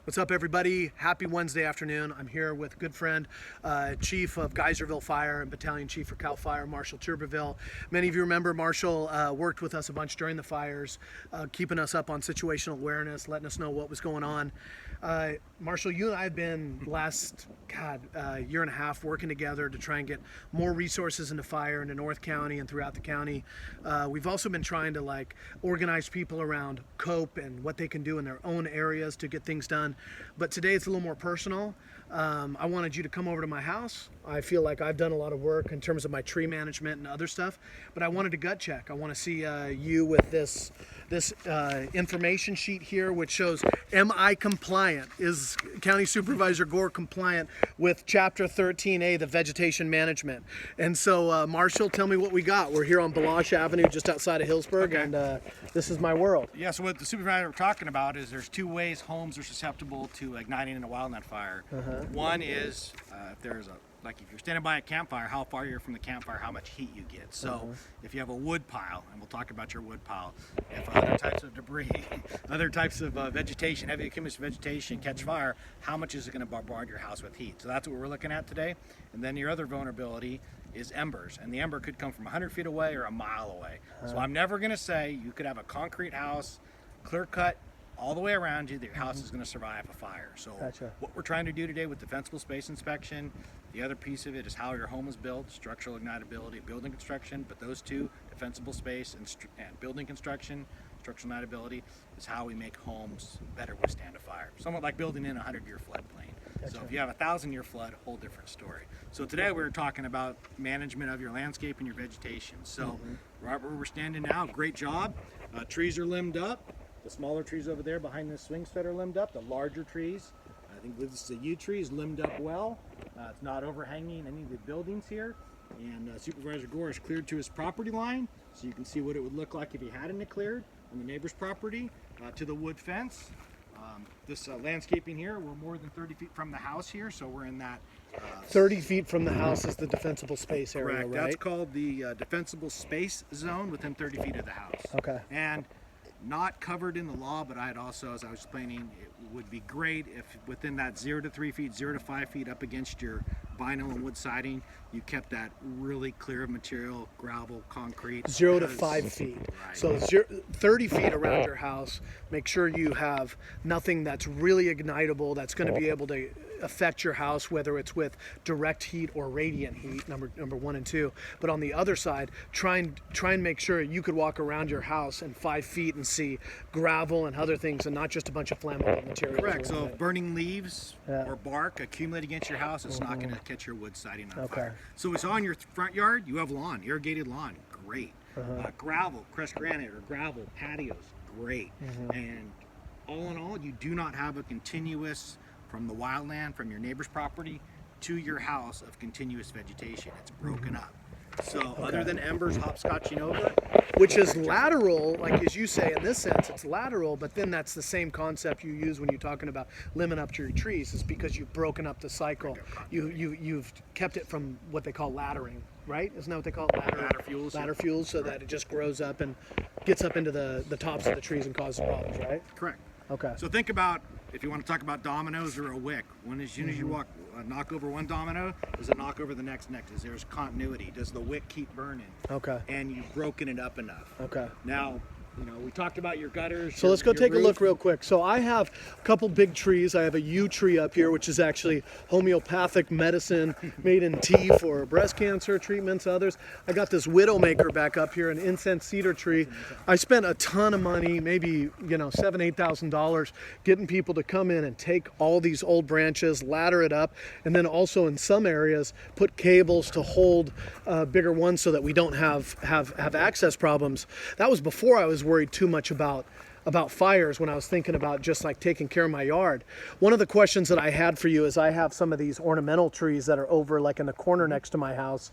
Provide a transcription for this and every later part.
What's up, everybody? Happy Wednesday afternoon. I'm here with good friend, Chief of Geyserville Fire and Battalion Chief for CAL FIRE, Marshall Tuberville. Many of you remember Marshall worked with us a bunch during the fires, keeping us up on situational awareness, letting us know what was going on. Marshall, you and I have been last, year and a half working together to try and get more resources into fire into North County and throughout the county. We've also been trying to organize people around COPE and what they can do in their own areas to get things done. But today it's a little more personal. I wanted you to come over to my house. I feel like I've done a lot of work in terms of my tree management and other stuff, but I wanted to gut check. I want to see you with this information sheet here, which shows, am I compliant? Is County Supervisor Gore compliant with Chapter 13A, the vegetation management? And so, Marshall, tell me what we got. We're here on Balash Avenue, just outside of Hillsburg, and this is my world. Yeah, so what the supervisor we're talking about is there's two ways homes are susceptible to igniting in a wildland fire. One is if there's if you're standing by a campfire, how far you're from the campfire, how much heat you get. So if you have a wood pile, and we'll talk about your wood pile, if other types of debris, other types of vegetation, heavy accumulation vegetation catch fire, how much is it going to bombard your house with heat? So that's what we're looking at today. And then your other vulnerability is embers, and the ember could come from 100 feet away or a mile away. So I'm never going to say you could have a concrete house, clear cut, all the way around you, that your house is going to survive a fire. So what we're trying to do today with defensible space inspection, the other piece of it is how your home is built, structural ignitability, building construction, but those two, defensible space and building construction, structural ignitability, is how we make homes better withstand a fire. Somewhat like building in a 100-year floodplain. So if you have a 1,000-year flood, whole different story. So today we're talking about management of your landscape and your vegetation. So right where we're standing now, great job. Trees are limbed up. The smaller trees over there behind this swing set are limbed up. The larger trees, I think this is a yew tree, is limbed up well. It's not overhanging any of the buildings here. And Supervisor Gore is cleared to his property line, so you can see what it would look like if he hadn't cleared on the neighbor's property to the wood fence. This landscaping here, we're more than 30 feet from the house here, so we're in that 30 feet from the house is the defensible space area, correct. Right? That's called the defensible space zone within 30 feet of the house. Okay. And not covered in the law, but I'd also, as I was explaining, it would be great if within that 0 to 3 feet, 0 to 5 feet up against your vinyl and wood siding, you kept that really clear material, gravel, concrete. 0 to 5 feet. Right. So 30 feet around your house, make sure you have nothing that's really ignitable, that's going to be able to affect your house, whether it's with direct heat or radiant heat, number 1 and 2. But on the other side, try and make sure you could walk around your house in 5 feet and see gravel and other things, and not just a bunch of flammable material. Correct. So if burning leaves or bark accumulate against your house, it's not going to catch your wood siding on fire. So it's on your front yard, you have lawn, irrigated lawn, great. Gravel, crushed granite or gravel, patios, great. And all in all, you do not have a continuous, from the wildland, from your neighbor's property to your house, of continuous vegetation. It's broken up. So other than embers hopscotching over, which is lateral, like as you say, in this sense, it's lateral, but then that's the same concept you use when you're talking about limbing up your trees, is because you've broken up the cycle. You've kept it from what they call laddering, right? Isn't that what they call it? Ladder fuels, so that it just grows up and gets up into the tops of the trees and causes problems, right? Correct. Okay. So think about, if you want to talk about dominoes or a wick, as soon as you knock over one domino, does it knock over the next? Is there's continuity? Does the wick keep burning? Okay. And you've broken it up enough. Okay. Now, we talked about your gutters. So let's go take a look real quick. So I have a couple big trees. I have a yew tree up here, which is actually homeopathic medicine made in tea for breast cancer treatments, others. I got this widowmaker back up here, an incense cedar tree. I spent a ton of money, maybe $7,000-8,000, getting people to come in and take all these old branches, ladder it up, and then also in some areas put cables to hold bigger ones so that we don't have access problems. That was before I was worried too much about fires, when I was thinking about just taking care of my yard. One of the questions that I had for you is, I have some of these ornamental trees that are over in the corner next to my house.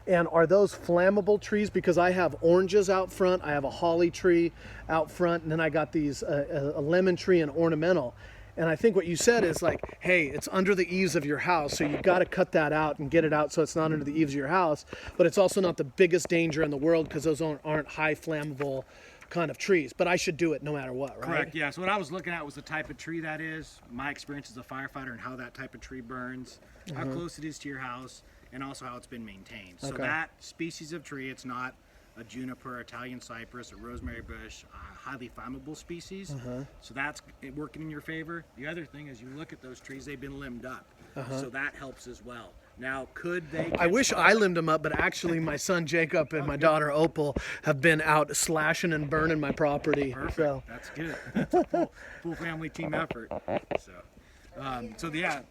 And are those flammable trees? Because I have oranges out front, I have a holly tree out front, and then I got these a lemon tree and ornamental. And I think what you said is hey, it's under the eaves of your house, so you've got to cut that out and get it out so it's not under the eaves of your house. But it's also not the biggest danger in the world, because those aren't high flammable kind of trees, but I should do it no matter what, right? Correct. Yeah. So what I was looking at was the type of tree that is, my experience as a firefighter, and how that type of tree burns, how close it is to your house, and also how it's been maintained. So that species of tree, it's not a juniper, Italian cypress, or rosemary bush, highly flammable species. So that's working in your favor. The other thing is, you look at those trees; they've been limbed up, so that helps as well. Now, could they? I wish I limbed them up, but actually my son Jacob and my daughter Opal have been out slashing and burning my property. Perfect. So. That's good. That's a full family team effort. So yeah,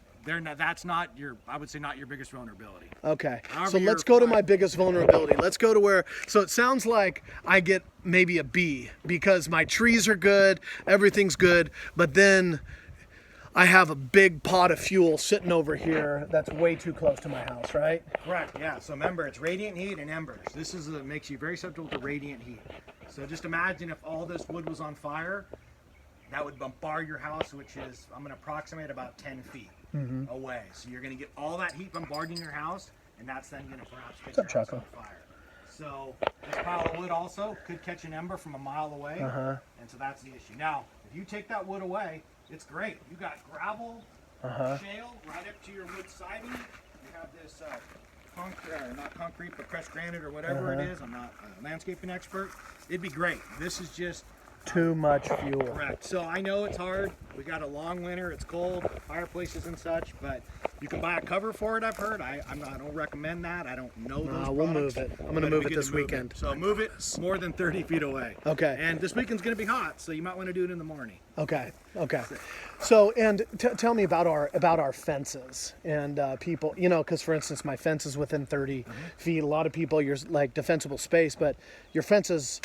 that's not your, I would say, not your biggest vulnerability. Okay. However, So let's go to my biggest vulnerability. Let's go to where, so it sounds like I get maybe a B because my trees are good, everything's good, but then I have a big pot of fuel sitting over here that's way too close to my house, right? Correct, yeah. So remember, it's radiant heat and embers. This is makes you very susceptible to radiant heat. So just imagine if all this wood was on fire, that would bombard your house, which is, I'm going to approximate about 10 feet away. So you're going to get all that heat bombarding your house, and that's then going to perhaps catch your house on fire. So this pile of wood also could catch an ember from a mile away, and so that's the issue. Now, if you take that wood away, it's great. You got gravel, shale right up to your wood siding. You have this not concrete, but crushed granite or whatever it is. I'm not a landscaping expert. It'd be great. This is just Too much fuel. correct. So I know it's hard. We got a long winter. It's cold, fireplaces and such, but you can buy a cover for it. I've heard. I don't recommend that. I don't know those We'll products, move it. I'm but going to it'd move be it good this to move weekend. So move it more than 30 feet away. Okay. And this weekend's going to be hot, so you might want to do it in the morning. Okay. So, and tell me about our fences and people, because for instance, my fence is within 30 feet. A lot of people, you're like defensible space, but your fences,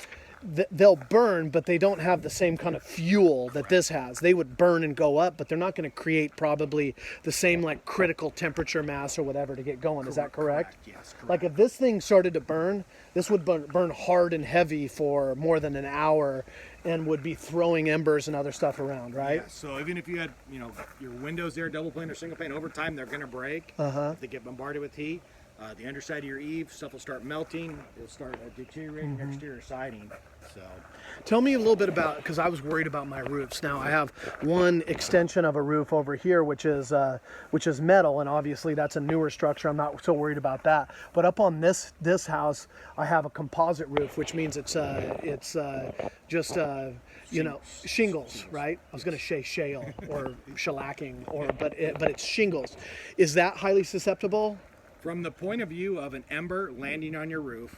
they'll burn, but they don't have the same kind of fuel that this has. They would burn and go up, but they're not going to create probably the same like critical temperature mass or whatever to get going. Is that correct? Yes, correct. Like if this thing started to burn, this would burn hard and heavy for more than an hour and would be throwing embers and other stuff around, right? Yeah, so even if you had, your windows there, double pane or single pane, over time they're going to break. If they get bombarded with heat. The underside of your eave, stuff will start melting. It'll start deteriorating your exterior siding. So, tell me a little bit about, because I was worried about my roofs. Now I have one extension of a roof over here, which is metal, and obviously that's a newer structure. I'm not so worried about that. But up on this house, I have a composite roof, which means it's just shingles, right? I was going to say shale or shellacking, but it's shingles. Is that highly susceptible? from the point of view of an ember landing on your roof,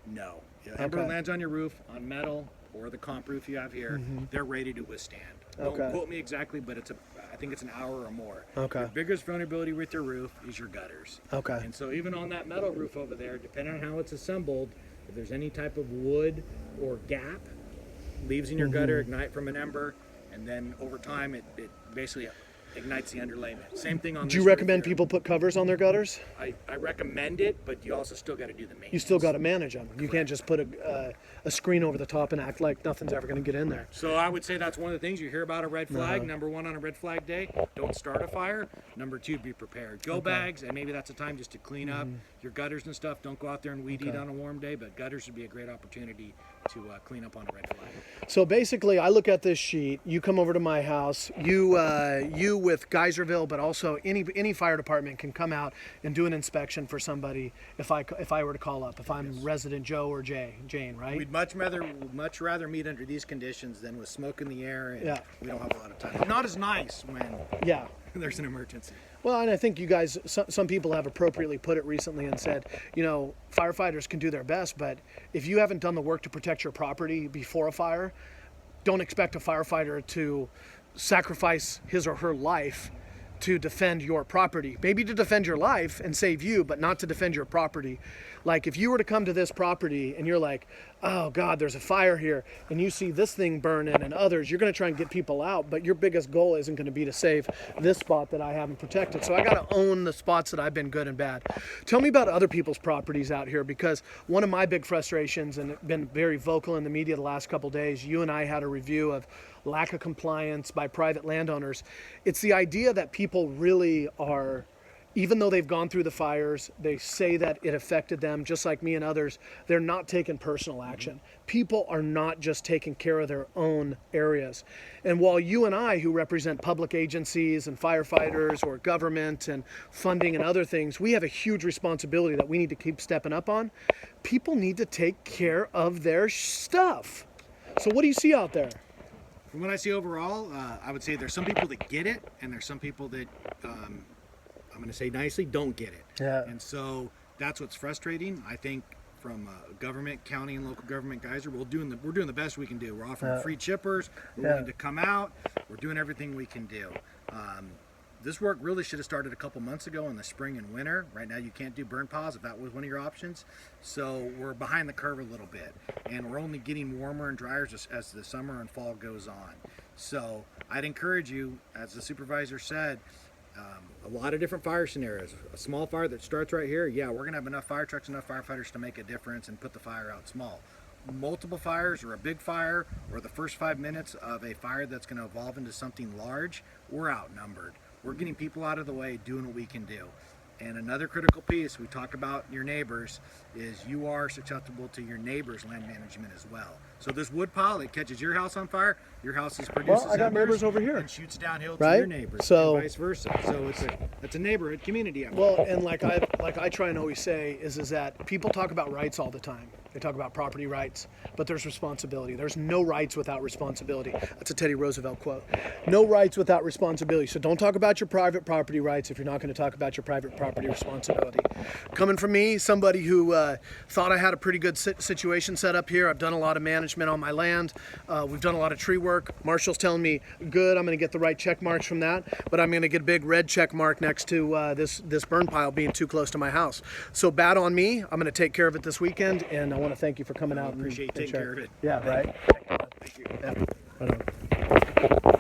no. If ember lands on your roof, on metal, or the comp roof you have here, they're ready to withstand. Don't quote me exactly, but I think it's an hour or more. Your biggest vulnerability with your roof is your gutters. And so even on that metal roof over there, depending on how it's assembled, if there's any type of wood or gap, leaves in your gutter ignite from an ember, and then over time it basically ignites the underlayment. Same thing on this. Do you recommend people put covers on their gutters? I recommend it, but you also still got to do the maintenance. You still got to manage them. You can't just put a screen over the top and act like nothing's ever going to get in there. So I would say that's one of the things you hear about a red flag. Number one on a red flag day, don't start a fire. Number two, be prepared. Go bags, and maybe that's a time just to clean up your gutters and stuff. Don't go out there and weed eat on a warm day, but gutters would be a great opportunity to clean up on a red flag. So basically, I look at this sheet. You come over to my house. You with Geyserville, but also any fire department can come out and do an inspection for somebody if I were to call up. If I'm resident Joe or Jane, right? We'd much rather meet under these conditions than with smoke in the air, and we don't have a lot of time. Not as nice when there's an emergency. Well, and I think you guys, some people have appropriately put it recently and said, firefighters can do their best, but if you haven't done the work to protect your property before a fire, don't expect a firefighter to sacrifice his or her life to defend your property. Maybe to defend your life and save you, but not to defend your property. Like if you were to come to this property and you're like, oh God, there's a fire here, and you see this thing burning and others, you're gonna try and get people out, but your biggest goal isn't gonna be to save this spot that I haven't protected. So I gotta own the spots that I've been good and bad. Tell me about other people's properties out here, because one of my big frustrations, and been very vocal in the media the last couple days, you and I had a review of lack of compliance by private landowners. It's the idea that people really are even though they've gone through the fires, they say that it affected them just like me and others. They're not taking personal action. People are not just taking care of their own areas. And while you and I, who represent public agencies and firefighters or government and funding and other things, we have a huge responsibility that we need to keep stepping up on. People need to take care of their stuff. So what do you see out there? From what I see overall, I would say there's some people that get it, and there's some people that, I'm going to say nicely, don't get it. Yeah. And so that's what's frustrating. I think from government, county, and local government, Geyser, we're doing the best we can do. We're offering free chippers. We're willing to come out. We're doing everything we can do. This work really should have started a couple months ago in the spring and winter. Right now you can't do burn piles if that was one of your options. So we're behind the curve a little bit. And we're only getting warmer and drier as the summer and fall goes on. So I'd encourage you, as the supervisor said, a lot of different fire scenarios. A small fire that starts right here, yeah, we're going to have enough fire trucks, enough firefighters to make a difference and put the fire out small. Multiple fires or a big fire or the first 5 minutes of a fire that's going to evolve into something large, we're outnumbered. We're getting people out of the way, doing what we can do. And another critical piece, we talk about your neighbors, is you are susceptible to your neighbor's land management as well. So this wood pile that catches your house on fire, your house is produces I got neighbors over here. and shoots downhill Right? to your neighbors, So- and vice versa. So it's a neighborhood community effort. Well, and like I try and always say is that people talk about rights all the time. They talk about property rights, but there's responsibility. There's no rights without responsibility. That's a Teddy Roosevelt quote. No rights without responsibility. So don't talk about your private property rights if you're not going to talk about your private property responsibility. Coming from me, somebody who thought I had a pretty good situation set up here. I've done a lot of management on my land. We've done a lot of tree work. Marshall's telling me, good, I'm going to get the right check marks from that, but I'm going to get a big red check mark next to this burn pile being too close to my house. So bad on me. I'm going to take care of it this weekend, and I want to thank you for coming out. Appreciate you taking care of it. Yeah, right. Thank you. Yeah. Right on.